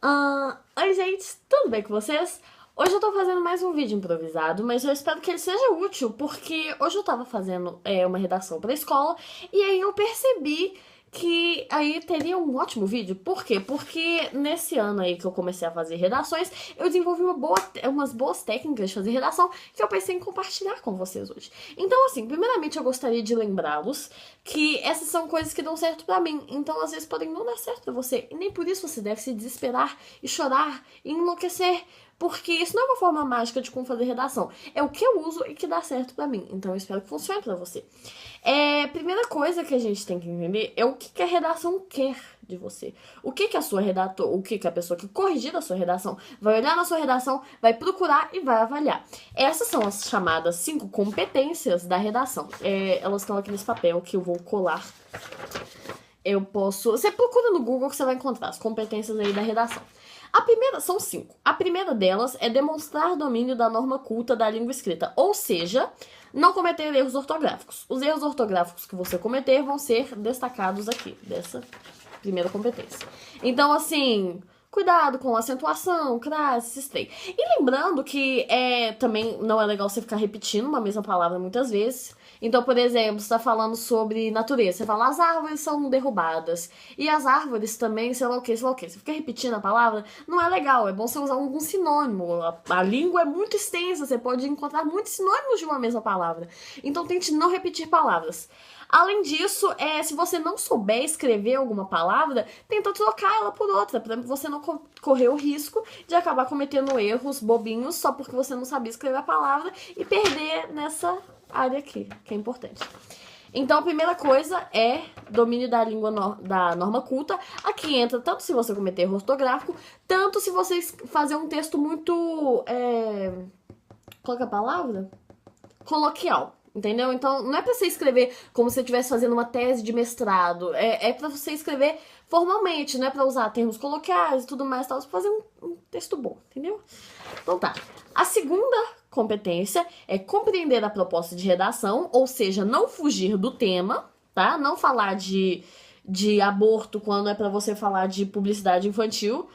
Oi, gente, tudo bem com vocês? Hoje eu tô fazendo mais um vídeo improvisado, mas eu espero que ele seja útil, porque hoje eu tava fazendo uma redação pra escola e aí eu percebi que aí teria um ótimo vídeo. Por quê? Porque nesse ano aí que eu comecei a fazer redações, eu desenvolvi umas boas técnicas de fazer redação que eu pensei em compartilhar com vocês hoje. Então, assim, primeiramente eu gostaria de lembrá-los que essas são coisas que dão certo pra mim, então às vezes podem não dar certo pra você, e nem por isso você deve se desesperar e chorar e enlouquecer, porque isso não é uma forma mágica de como fazer redação. É o que eu uso e que dá certo pra mim. Então eu espero que funcione pra você. Primeira coisa que a gente tem que entender é o que a redação quer de você. O que a sua redator, o que a pessoa que corrigir a sua redação vai olhar na sua redação, vai procurar e vai avaliar. Essas são as chamadas 5 competências da redação. Elas estão aqui nesse papel que eu vou colar. Eu posso... Você procura no Google que você vai encontrar as competências aí da redação. A primeira, são 5. A primeira delas é demonstrar domínio da norma culta da língua escrita, ou seja, não cometer erros ortográficos. Os erros ortográficos que você cometer vão ser destacados aqui, dessa primeira competência. Então, assim, cuidado com acentuação, crase, esses três. E lembrando que também não é legal você ficar repetindo uma mesma palavra muitas vezes. Então, por exemplo, você está falando sobre natureza. Você fala, as árvores são derrubadas. E as árvores também, sei lá o que, sei lá o que. Você fica repetindo a palavra, não é legal. É bom você usar algum sinônimo. A língua é muito extensa, você pode encontrar muitos sinônimos de uma mesma palavra. Então, tente não repetir palavras. Além disso, se você não souber escrever alguma palavra, tenta trocar ela por outra, para você não correr o risco de acabar cometendo erros bobinhos só porque você não sabia escrever a palavra e perder nessa área aqui, que é importante. Então, a primeira coisa é domínio da língua da norma culta. Aqui entra tanto se você cometer erro ortográfico, tanto se você fazer um texto muito... qual que é a palavra? Coloquial. Entendeu? Então, não é pra você escrever como se você estivesse fazendo uma tese de mestrado. É pra você escrever formalmente, não é pra usar termos coloquiais e tudo mais, tal, pra fazer um texto bom, entendeu? Então tá. A segunda competência é compreender a proposta de redação, ou seja, não fugir do tema, tá? Não falar de aborto quando é pra você falar de publicidade infantil.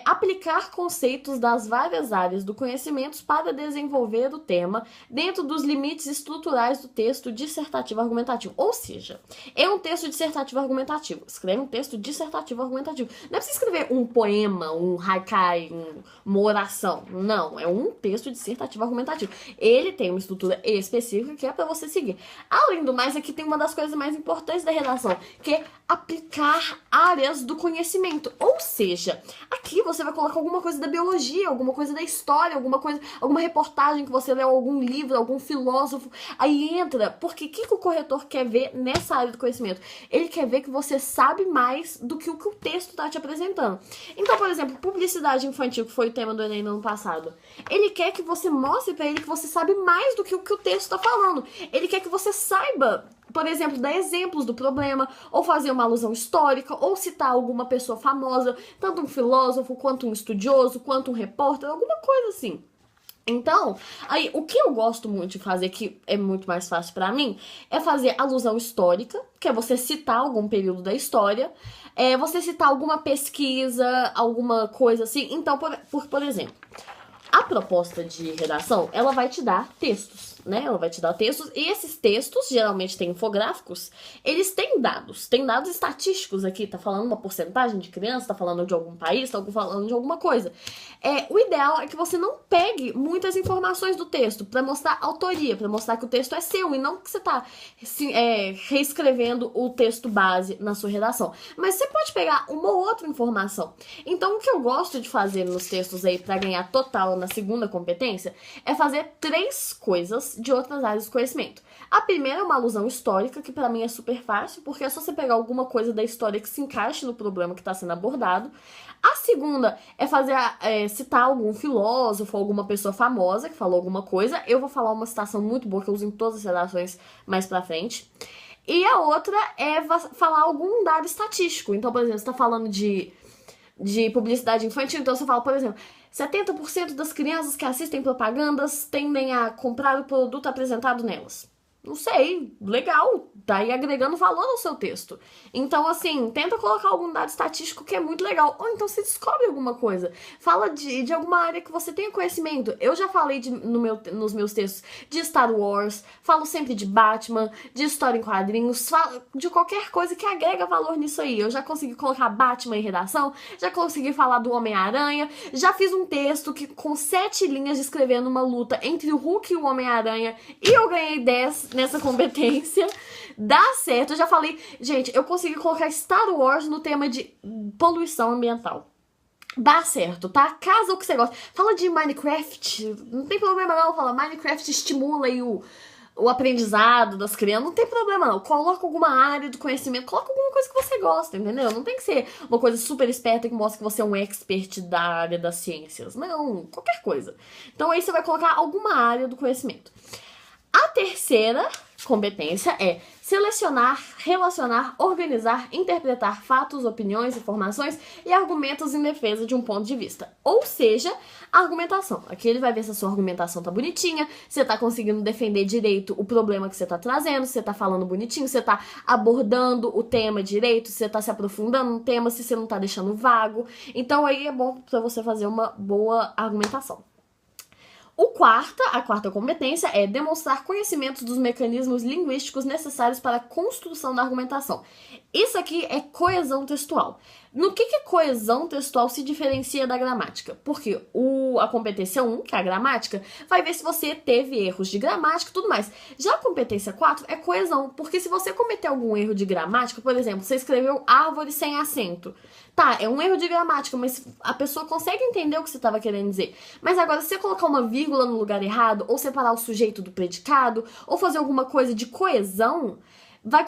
Aplicar conceitos das várias áreas do conhecimento para desenvolver o tema dentro dos limites estruturais do texto dissertativo argumentativo. Ou seja, é um texto dissertativo argumentativo. Escreve um texto dissertativo argumentativo. Não é pra você escrever um poema, um haikai, uma oração. Não, é um texto dissertativo argumentativo. Ele tem uma estrutura específica que é para você seguir. Além do mais, aqui tem uma das coisas mais importantes da redação, que é aplicar áreas do conhecimento. Ou seja, aqui você vai colocar alguma coisa da biologia, alguma coisa da história, alguma reportagem que você leu, algum livro, algum filósofo. Aí entra, porque o que o corretor quer ver nessa área do conhecimento? Ele quer ver que você sabe mais do que o texto está te apresentando. Então, por exemplo, publicidade infantil, que foi o tema do Enem no ano passado. Ele quer que você mostre para ele que você sabe mais do que o texto está falando. Ele quer que você saiba, por exemplo, dar exemplos do problema, ou fazer uma alusão histórica, ou citar alguma pessoa famosa, tanto um filósofo, quanto um estudioso, quanto um repórter, alguma coisa assim. Então, aí, o que eu gosto muito de fazer, que é muito mais fácil pra mim, é fazer alusão histórica, que é você citar algum período da história, você citar alguma pesquisa, alguma coisa assim. Então, por exemplo, a proposta de redação, ela vai te dar textos, né? Ela vai te dar textos, e esses textos, geralmente tem infográficos, eles têm dados estatísticos aqui, tá falando uma porcentagem de crianças, tá falando de algum país, tá falando de alguma coisa. O ideal é que você não pegue muitas informações do texto pra mostrar autoria, pra mostrar que o texto é seu, e não que você tá reescrevendo o texto base na sua redação. Mas você pode pegar uma ou outra informação. Então, o que eu gosto de fazer nos textos aí pra ganhar total na segunda competência é fazer 3 coisas de outras áreas do conhecimento. A primeira é uma alusão histórica, que pra mim é super fácil, porque é só você pegar alguma coisa da história que se encaixe no problema que está sendo abordado. A segunda é citar algum filósofo, alguma pessoa famosa que falou alguma coisa. Eu vou falar uma citação muito boa que eu uso em todas as redações mais pra frente. E a outra é falar algum dado estatístico. Então, por exemplo, você tá falando de publicidade infantil, então você fala, por exemplo, 70% das crianças que assistem propagandas tendem a comprar o produto apresentado nelas. Não sei, legal, tá aí agregando valor ao seu texto. Então, assim, tenta colocar algum dado estatístico que é muito legal. Ou então você descobre alguma coisa. Fala de alguma área que você tenha conhecimento. Eu já falei nos meus textos de Star Wars, falo sempre de Batman, de história em quadrinhos, falo de qualquer coisa que agrega valor nisso aí. Eu já consegui colocar Batman em redação, já consegui falar do Homem-Aranha, já fiz um texto que com 7 linhas descrevendo uma luta entre o Hulk e o Homem-Aranha e eu ganhei 10 nessa competência. Dá certo, eu já falei, gente, eu consegui colocar Star Wars no tema de poluição ambiental. Dá certo, tá? Casa o que você gosta. Fala de Minecraft, não tem problema não, fala Minecraft estimula aí o aprendizado das crianças, não tem problema não. Coloca alguma área do conhecimento, coloca alguma coisa que você gosta, entendeu? Não tem que ser uma coisa super esperta que mostra que você é um expert da área das ciências. Não, qualquer coisa. Então aí você vai colocar alguma área do conhecimento. A terceira competência é selecionar, relacionar, organizar, interpretar fatos, opiniões, informações e argumentos em defesa de um ponto de vista. Ou seja, a argumentação. Aqui ele vai ver se a sua argumentação tá bonitinha, se você tá conseguindo defender direito o problema que você tá trazendo, se você tá falando bonitinho, se você tá abordando o tema direito, se você tá se aprofundando no tema, se você não tá deixando vago. Então aí é bom pra você fazer uma boa argumentação. A quarta competência é demonstrar conhecimentos dos mecanismos linguísticos necessários para a construção da argumentação. Isso aqui é coesão textual. No que coesão textual se diferencia da gramática? Porque a competência 1, que é a gramática, vai ver se você teve erros de gramática e tudo mais. Já a competência 4 é coesão, porque se você cometer algum erro de gramática, por exemplo, você escreveu árvore sem acento. Tá, é um erro de gramática, mas a pessoa consegue entender o que você estava querendo dizer. Mas agora, se você colocar uma vírgula no lugar errado, ou separar o sujeito do predicado, ou fazer alguma coisa de coesão, vai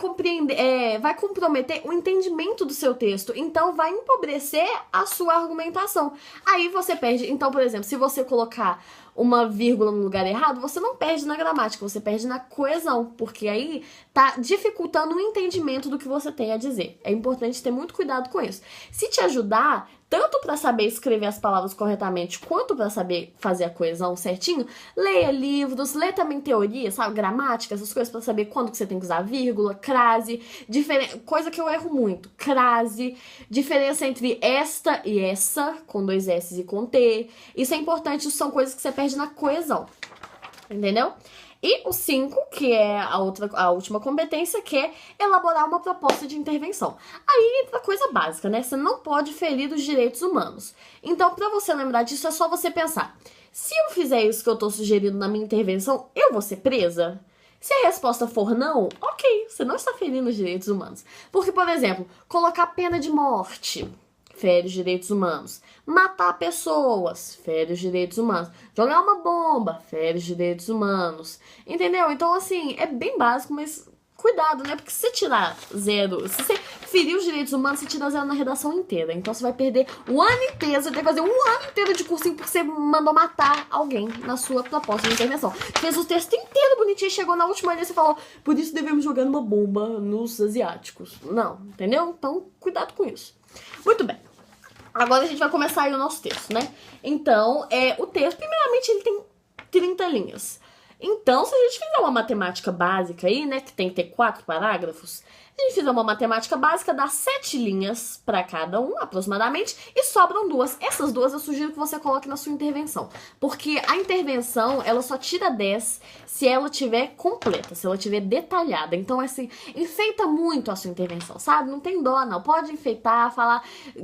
comprometer o entendimento do seu texto. Então, vai empobrecer a sua argumentação. Aí você perde. Então, por exemplo, se você colocar uma vírgula no lugar errado, você não perde na gramática, você perde na coesão, porque aí tá dificultando o entendimento do que você tem a dizer. É importante ter muito cuidado com isso. Se te ajudar, tanto para saber escrever as palavras corretamente, quanto para saber fazer a coesão certinho, leia livros, lê também teoria, sabe, gramática, essas coisas para saber quando que você tem que usar vírgula, crase, coisa que eu erro muito, crase, diferença entre esta e essa, com 2 S e com T. Isso é importante, isso são coisas que você perde na coesão, entendeu? E o 5, que é a última competência, que é elaborar uma proposta de intervenção. Aí entra coisa básica, né? Você não pode ferir os direitos humanos. Então, para você lembrar disso, é só você pensar: se eu fizer isso que eu tô sugerindo na minha intervenção, eu vou ser presa? Se a resposta for não, ok, você não está ferindo os direitos humanos. Porque, por exemplo, colocar pena de morte fere os direitos humanos. Matar pessoas, fere os direitos humanos. Jogar uma bomba, fere os direitos humanos. Entendeu? Então, assim, é bem básico, mas cuidado, né? Porque se você tirar 0, se você ferir os direitos humanos, você tira 0 na redação inteira. Então, você vai perder o ano inteiro, você tem que fazer um ano inteiro de cursinho porque você mandou matar alguém na sua proposta de intervenção. Fez o texto inteiro bonitinho, chegou na última linha e você falou: por isso devemos jogar uma bomba nos asiáticos. Não, entendeu? Então, cuidado com isso. Muito bem. Agora a gente vai começar aí o nosso texto, né? Então, o texto, primeiramente, ele tem 30 linhas. Então, se a gente fizer uma matemática básica aí, né, que tem que ter 4 parágrafos, a gente fizer uma matemática básica, dá 7 linhas para cada um, aproximadamente, e sobram 2. Essas 2 eu sugiro que você coloque na sua intervenção, porque a intervenção, ela só tira 10 se ela tiver completa, se ela tiver detalhada. Então, assim, enfeita muito a sua intervenção, sabe? Não tem dó, não. Pode enfeitar,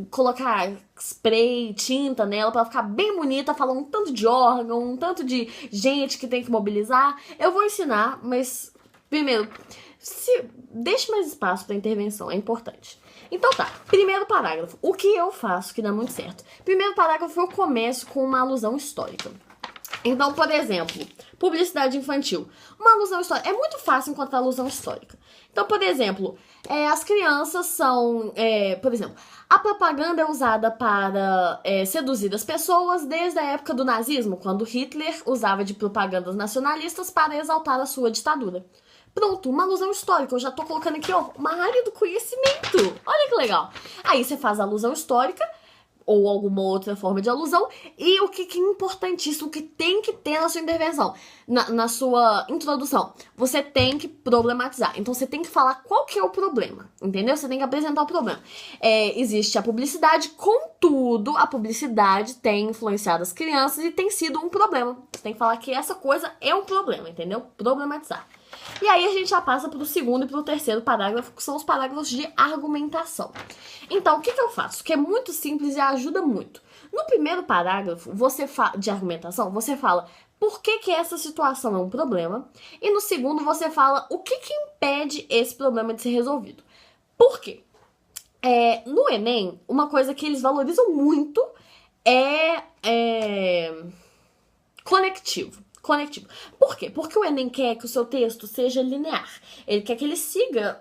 colocar spray, tinta nela pra ficar bem bonita, falar um tanto de órgão, um tanto de gente que tem que mobilizar. Eu vou ensinar, mas primeiro, deixe mais espaço pra intervenção, é importante. Então tá, primeiro parágrafo. O que eu faço que dá muito certo? Primeiro parágrafo eu começo com uma alusão histórica. Então, por exemplo, publicidade infantil. Uma alusão histórica. É muito fácil encontrar alusão histórica. Então, por exemplo, as crianças são... por exemplo, a propaganda é usada para seduzir as pessoas desde a época do nazismo, quando Hitler usava de propagandas nacionalistas para exaltar a sua ditadura. Pronto, uma alusão histórica. Eu já tô colocando aqui, ó, uma área do conhecimento. Olha que legal. Aí você faz a alusão histórica, ou alguma outra forma de alusão, e o que é importantíssimo, o que tem que ter na sua intervenção, na sua introdução. Você tem que problematizar. Então você tem que falar qual que é o problema, entendeu? Você tem que apresentar o problema. Existe a publicidade, contudo, a publicidade tem influenciado as crianças e tem sido um problema. Você tem que falar que essa coisa é um problema, entendeu? Problematizar. E aí a gente já passa pro segundo e pro terceiro parágrafo, que são os parágrafos de argumentação. Então, o que eu faço? Que é muito simples e ajuda muito. No primeiro parágrafo de argumentação, você fala por que essa situação é um problema. E no segundo, você fala o que impede esse problema de ser resolvido. Por quê? No Enem, uma coisa que eles valorizam muito é conectivo. Por quê? Porque o Enem quer que o seu texto seja linear. Ele quer que ele siga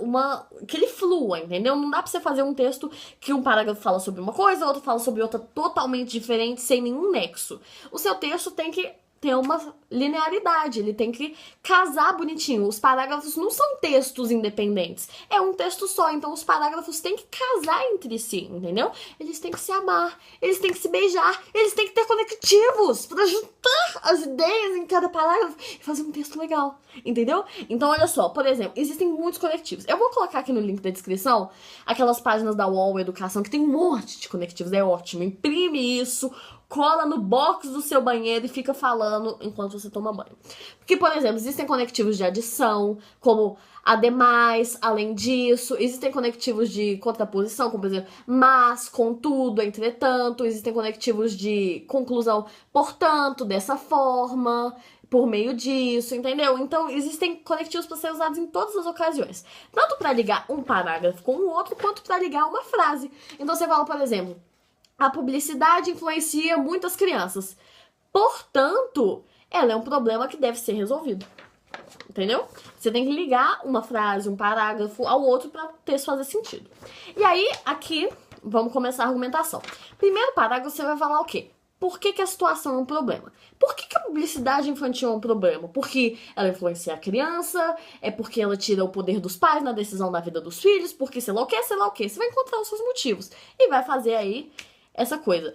que ele flua, entendeu? Não dá pra você fazer um texto que um parágrafo fala sobre uma coisa, outro fala sobre outra totalmente diferente, sem nenhum nexo. O seu texto tem que ter uma linearidade, ele tem que casar bonitinho. Os parágrafos não são textos independentes, é um texto só, então os parágrafos têm que casar entre si, entendeu? Eles têm que se amar, eles têm que se beijar, eles têm que ter conectivos para juntar as ideias em cada parágrafo e fazer um texto legal, entendeu? Então olha só, por exemplo, existem muitos conectivos. Eu vou colocar aqui no link da descrição aquelas páginas da UOL Educação que tem um monte de conectivos, é ótimo. Imprime isso, cola no box do seu banheiro e fica falando enquanto você toma banho. Porque, por exemplo, existem conectivos de adição, como ademais, além disso. Existem conectivos de contraposição, como, por exemplo, mas, contudo, entretanto. Existem conectivos de conclusão, portanto, dessa forma, por meio disso, entendeu? Então, existem conectivos para ser usados em todas as ocasiões. Tanto para ligar um parágrafo com o outro, quanto para ligar uma frase. Então, você fala, por exemplo, a publicidade influencia muitas crianças. Portanto, ela é um problema que deve ser resolvido. Entendeu? Você tem que ligar uma frase, um parágrafo ao outro para o texto fazer sentido. E aí, aqui, vamos começar a argumentação. Primeiro parágrafo, você vai falar o quê? Por que a situação é um problema? Por que a publicidade infantil é um problema? Porque ela influencia a criança, é porque ela tira o poder dos pais na decisão da vida dos filhos, porque sei lá o quê, sei lá o quê. Você vai encontrar os seus motivos e vai fazer aí essa coisa.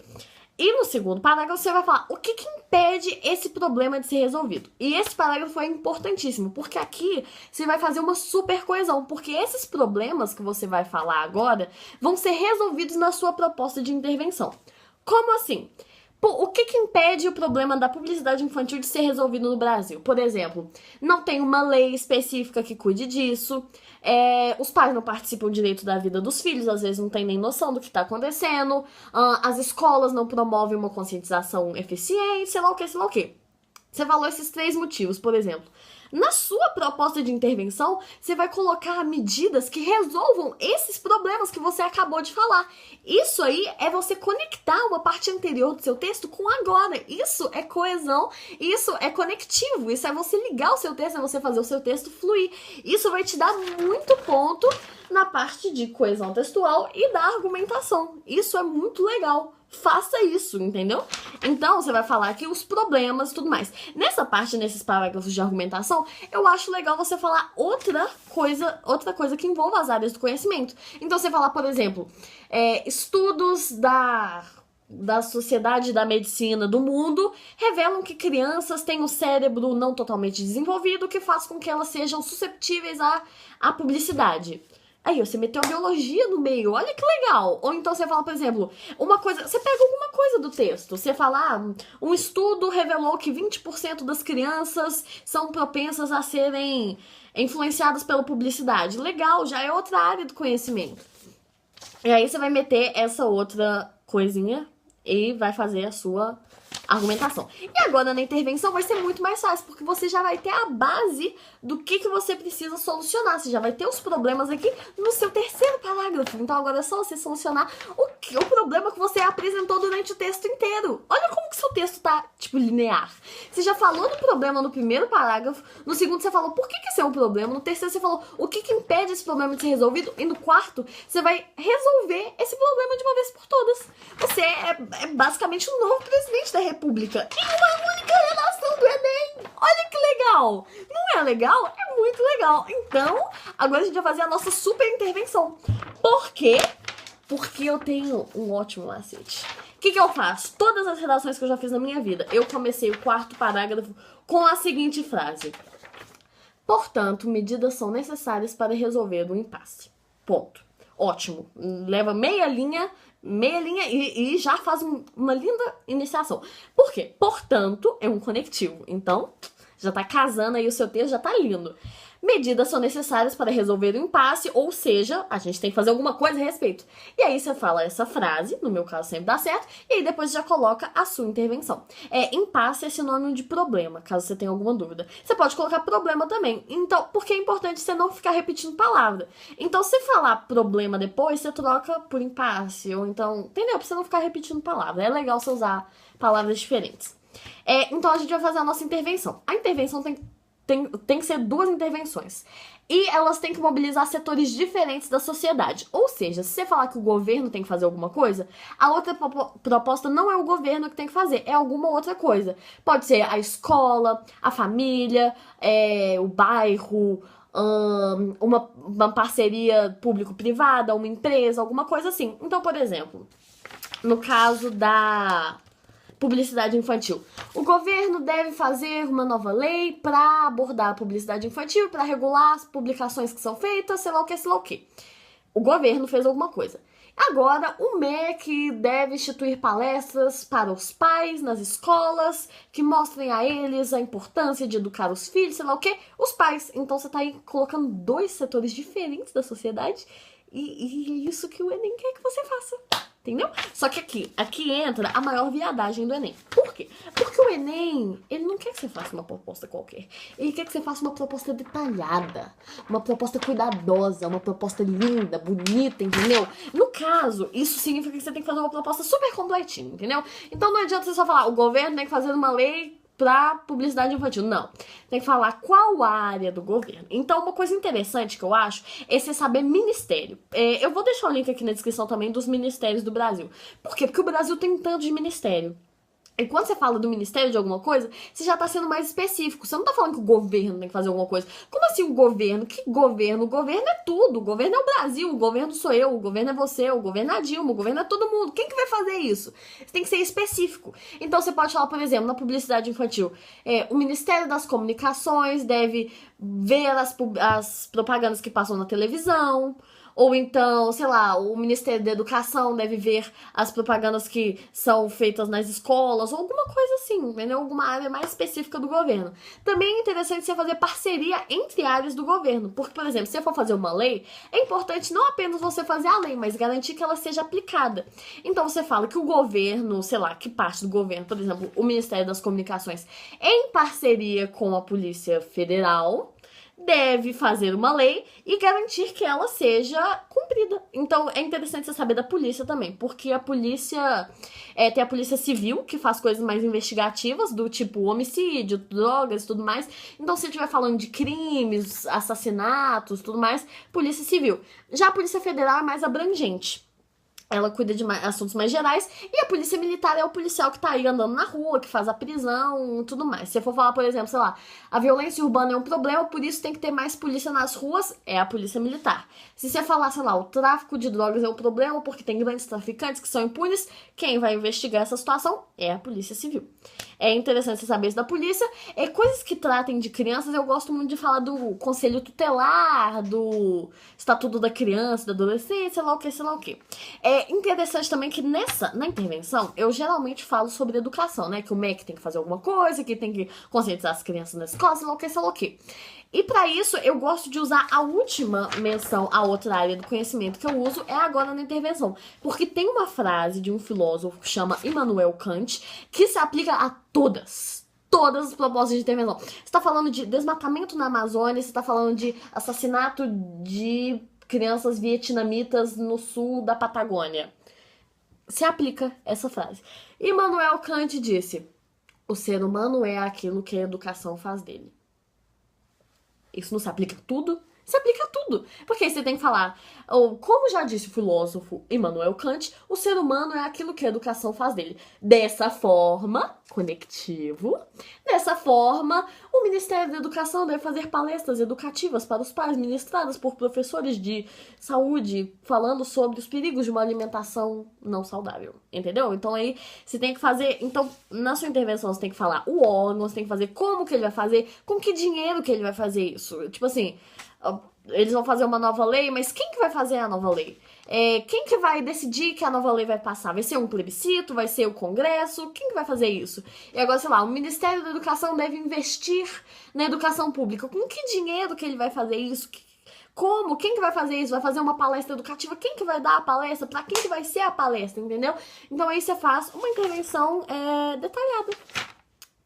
E no segundo parágrafo você vai falar o que impede esse problema de ser resolvido. E esse parágrafo é importantíssimo, porque aqui você vai fazer uma super coesão, porque esses problemas que você vai falar agora vão ser resolvidos na sua proposta de intervenção. Como assim? O que impede o problema da publicidade infantil de ser resolvido no Brasil? Por exemplo, não tem uma lei específica que cuide disso, os pais não participam direito da vida dos filhos, às vezes não tem nem noção do que está acontecendo, as escolas não promovem uma conscientização eficiente, sei lá o que, sei lá o que. Você falou esses 3 motivos, por exemplo. Na sua proposta de intervenção, você vai colocar medidas que resolvam esses problemas que você acabou de falar. Isso aí é você conectar uma parte anterior do seu texto com agora. Isso é coesão, isso é conectivo, isso é você ligar o seu texto, é você fazer o seu texto fluir. Isso vai te dar muito ponto na parte de coesão textual e da argumentação. Isso é muito legal. Faça isso, entendeu? Então, você vai falar aqui os problemas e tudo mais. Nessa parte, nesses parágrafos de argumentação, eu acho legal você falar outra coisa que envolva as áreas do conhecimento. Então, você falar, por exemplo, estudos da sociedade da medicina do mundo revelam que crianças têm o cérebro não totalmente desenvolvido, que faz com que elas sejam susceptíveis à publicidade. Aí, você meteu a biologia no meio, olha que legal. Ou então você fala, por exemplo, você pega alguma coisa do texto, você fala, um estudo revelou que 20% das crianças são propensas a serem influenciadas pela publicidade. Legal, já é outra área do conhecimento. E aí você vai meter essa outra coisinha e vai fazer a sua argumentação. E agora na intervenção vai ser muito mais fácil, porque você já vai ter a base do que você precisa solucionar. Você já vai ter os problemas aqui no seu terceiro parágrafo. Então agora é só você solucionar o problema que você apresentou durante o texto inteiro. Olha como que seu texto tá, tipo, linear. Você já falou do problema no primeiro parágrafo, no segundo você falou por que isso é um problema, no terceiro você falou o que impede esse problema de ser resolvido, e no quarto você vai resolver esse problema de uma vez por todas. Você é basicamente o novo presidente da República em uma única redação do Enem. Olha que legal! Não é legal? É muito legal. Então, agora a gente vai fazer a nossa super intervenção. Por quê? Porque eu tenho um ótimo macete. O que eu faço? Todas as redações que eu já fiz na minha vida, eu comecei o quarto parágrafo com a seguinte frase. Portanto, medidas são necessárias para resolver o impasse. Ponto. Ótimo. Leva meia linha e já faz uma linda iniciação. Por quê? Portanto, é um conectivo. Então, já tá casando aí o seu texto, já tá lindo. Medidas são necessárias para resolver o impasse, ou seja, a gente tem que fazer alguma coisa a respeito. E aí você fala essa frase, no meu caso sempre dá certo, e aí depois já coloca a sua intervenção. Impasse é sinônimo de problema, caso você tenha alguma dúvida. Você pode colocar problema também. Então, porque é importante você não ficar repetindo palavra. Então, se falar problema depois, você troca por impasse, ou então, entendeu? Pra você não ficar repetindo palavra. É legal você usar palavras diferentes. Então, a gente vai fazer a nossa intervenção. A intervenção tem que ser 2 intervenções. E elas têm que mobilizar setores diferentes da sociedade. Ou seja, se você falar que o governo tem que fazer alguma coisa, a outra proposta não é o governo que tem que fazer, é alguma outra coisa. Pode ser a escola, a família, o bairro, uma parceria público-privada, uma empresa, alguma coisa assim. Então, por exemplo, no caso da publicidade infantil. O governo deve fazer uma nova lei para abordar a publicidade infantil, para regular as publicações que são feitas, sei lá o que, sei lá o que. O governo fez alguma coisa. Agora, o MEC deve instituir palestras para os pais nas escolas que mostrem a eles a importância de educar os filhos, sei lá o que, os pais. Então você tá aí colocando 2 setores diferentes da sociedade e é isso que o Enem quer que você faça. Entendeu? Só que aqui entra a maior viadagem do Enem. Por quê? Porque o Enem, ele não quer que você faça uma proposta qualquer. Ele quer que você faça uma proposta detalhada, uma proposta cuidadosa, uma proposta linda, bonita, entendeu? No caso, isso significa que você tem que fazer uma proposta super completinha, entendeu? Então não adianta você só falar, o governo tem que fazer uma lei pra publicidade infantil. Não. Tem que falar qual área do governo. Então, uma coisa interessante que eu acho é você saber ministério. Eu vou deixar o link aqui na descrição também dos ministérios do Brasil. Por quê? Porque o Brasil tem tanto de ministério. E quando você fala do ministério de alguma coisa, você já tá sendo mais específico. Você não tá falando que o governo tem que fazer alguma coisa. Como assim o governo? Que governo? O governo é tudo. O governo é o Brasil. O governo sou eu. O governo é você. O governo é a Dilma. O governo é todo mundo. Quem que vai fazer isso? Você tem que ser específico. Então você pode falar, por exemplo, na publicidade infantil. O Ministério das Comunicações deve ver as propagandas que passam na televisão. Ou então, sei lá, o Ministério da Educação deve ver as propagandas que são feitas nas escolas, ou alguma coisa assim, entendeu? Alguma área mais específica do governo. Também é interessante você fazer parceria entre áreas do governo, porque, por exemplo, se você for fazer uma lei, é importante não apenas você fazer a lei, mas garantir que ela seja aplicada. Então você fala que o governo, sei lá, que parte do governo, por exemplo, o Ministério das Comunicações, em parceria com a Polícia Federal, deve fazer uma lei e garantir que ela seja cumprida. Então é interessante você saber da polícia também, porque a polícia tem a polícia civil, que faz coisas mais investigativas, do tipo homicídio, drogas e tudo mais. Então se estiver falando de crimes, assassinatos, tudo mais, polícia civil. Já a polícia federal é mais abrangente. Ela cuida de assuntos mais gerais. E a polícia militar é o policial que tá aí andando na rua, que faz a prisão e tudo mais. Se você for falar, por exemplo, sei lá, a violência urbana é um problema, por isso tem que ter mais polícia nas ruas, é a polícia militar. Se você falar, sei lá, o tráfico de drogas é um problema, porque tem grandes traficantes que são impunes, quem vai investigar essa situação é a polícia civil. É interessante você saber isso da polícia. Coisas que tratem de crianças, eu gosto muito de falar do conselho tutelar, do estatuto da criança, da adolescência, sei lá o que, sei lá o que. É interessante também que na intervenção, eu geralmente falo sobre educação, né? Que o MEC tem que fazer alguma coisa, que tem que conscientizar as crianças na escola, sei lá o que, sei lá o que. E pra isso, eu gosto de usar a última menção a outra área do conhecimento que eu uso, é agora na intervenção. Porque tem uma frase de um filósofo que chama Immanuel Kant, que se aplica a todas as propostas de intervenção. Você tá falando de desmatamento na Amazônia, você tá falando de assassinato de crianças vietnamitas no sul da Patagônia. Se aplica essa frase. Immanuel Kant disse: o ser humano é aquilo que a educação faz dele. Isso não se aplica a tudo? se aplica a tudo. Porque aí você tem que falar, ou, como já disse o filósofo Immanuel Kant, o ser humano é aquilo que a educação faz dele. Dessa forma, conectivo, dessa forma, o Ministério da Educação deve fazer palestras educativas para os pais, ministradas por professores de saúde, falando sobre os perigos de uma alimentação não saudável, entendeu? Então aí você tem que fazer, então na sua intervenção você tem que falar o órgão, você tem que fazer como que ele vai fazer, com que dinheiro que ele vai fazer isso. Tipo assim, eles vão fazer uma nova lei, mas quem que vai fazer a nova lei? Quem que vai decidir que a nova lei vai passar? Vai ser um plebiscito? Vai ser o Congresso? Quem que vai fazer isso? E agora, sei lá, o Ministério da Educação deve investir na educação pública. Com que dinheiro que ele vai fazer isso? Como? Quem que vai fazer isso? Vai fazer uma palestra educativa? Quem que vai dar a palestra? Pra quem que vai ser a palestra, entendeu? Então aí você faz uma intervenção detalhada.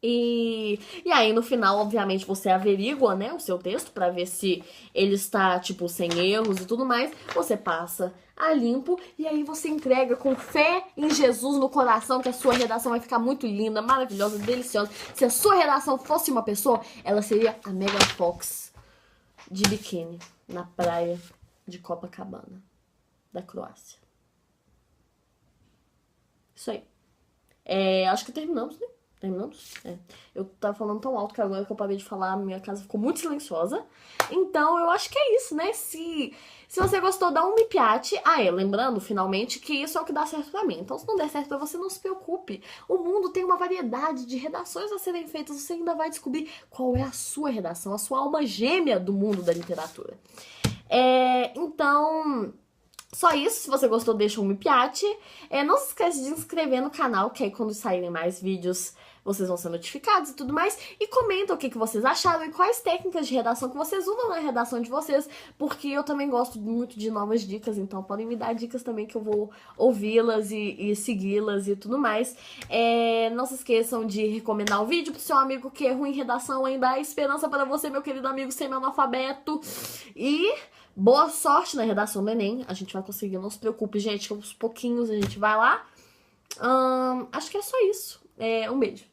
E aí, no final, obviamente, você averigua, né, o seu texto pra ver se ele está, tipo, sem erros e tudo mais. Você passa a limpo e aí você entrega com fé em Jesus no coração que a sua redação vai ficar muito linda, maravilhosa, deliciosa. Se a sua redação fosse uma pessoa, ela seria a Megan Fox de biquíni na praia de Copacabana, da Croácia. Isso aí. Acho que terminamos, né? Terminamos? Eu tava falando tão alto que agora que eu parei de falar, minha casa ficou muito silenciosa. Então, eu acho que é isso, né? Se você gostou, dá um me piate. Lembrando, finalmente, que isso é o que dá certo pra mim. Então, se não der certo pra você, não se preocupe. O mundo tem uma variedade de redações a serem feitas. Você ainda vai descobrir qual é a sua redação, a sua alma gêmea do mundo da literatura. Então... Só isso, se você gostou, deixa um me piate. Não se esqueça de se inscrever no canal, que aí quando saírem mais vídeos, vocês vão ser notificados e tudo mais. E comenta o que vocês acharam e quais técnicas de redação que vocês usam na redação de vocês, porque eu também gosto muito de novas dicas, então podem me dar dicas também que eu vou ouvi-las e segui-las e tudo mais. Não se esqueçam de recomendar o vídeo pro seu amigo que é ruim em redação, ainda há esperança para você, meu querido amigo semi-analfabeto. E... boa sorte na redação do Enem. A gente vai conseguir, não se preocupe, gente, que aos pouquinhos a gente vai lá. Acho que é só isso. Um beijo.